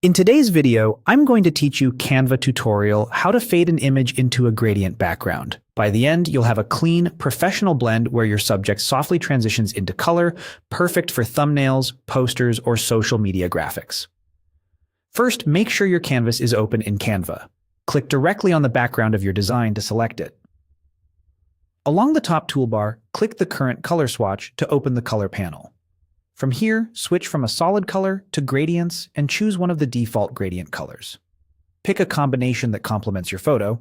In today's video, I'm going to teach you Canva tutorial how to fade an image into a gradient background. By the end, you'll have a clean, professional blend where your subject softly transitions into color, perfect for thumbnails, posters, or social media graphics. First, make sure your canvas is open in Canva. Click directly on the background of your design to select it. Along the top toolbar, click the current color swatch to open the color panel. From here, switch from a solid color to gradients and choose one of the default gradient colors. Pick a combination that complements your photo.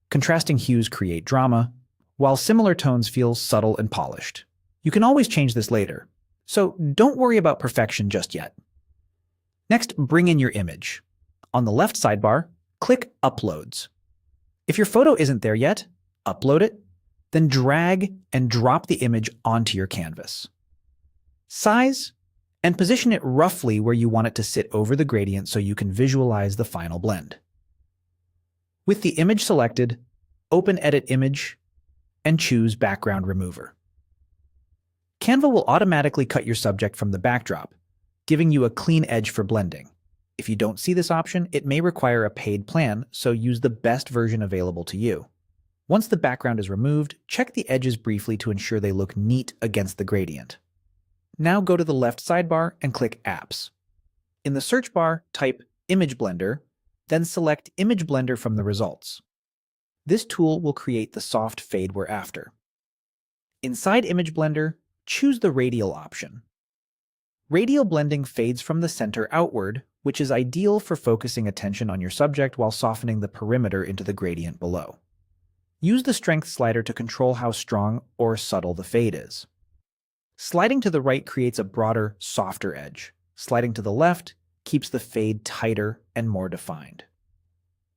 Contrasting hues create drama, while similar tones feel subtle and polished. You can always change this later, so don't worry about perfection just yet. Next, bring in your image. On the left sidebar, click Uploads. If your photo isn't there yet, upload it, then drag and drop the image onto your canvas. Size, and position it roughly where you want it to sit over the gradient so you can visualize the final blend. With the image selected, open Edit Image and choose Background Remover. Canva will automatically cut your subject from the backdrop, giving you a clean edge for blending. If you don't see this option, it may require a paid plan, so use the best version available to you. Once the background is removed, check the edges briefly to ensure they look neat against the gradient. Now go to the left sidebar and click Apps. In the search bar, type Image Blender, then select Image Blender from the results. This tool will create the soft fade we're after. Inside Image Blender, choose the Radial option. Radial blending fades from the center outward, which is ideal for focusing attention on your subject while softening the perimeter into the gradient below. Use the strength slider to control how strong or subtle the fade is. Sliding to the right creates a broader, softer edge. Sliding to the left keeps the fade tighter and more defined.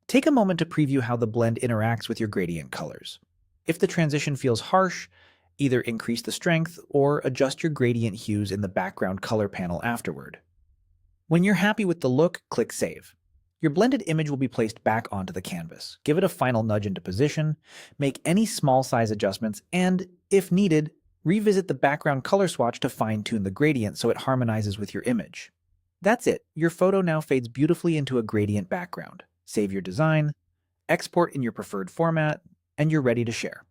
Take a moment to preview how the blend interacts with your gradient colors. If the transition feels harsh, either increase the strength or adjust your gradient hues in the background color panel afterward. When you're happy with the look, click Save. Your blended image will be placed back onto the canvas. Give it a final nudge into position, make any small size adjustments, and, if needed, revisit the background color swatch to fine-tune the gradient so it harmonizes with your image. That's it. Your photo now fades beautifully into a gradient background. Save your design, export in your preferred format, and you're ready to share.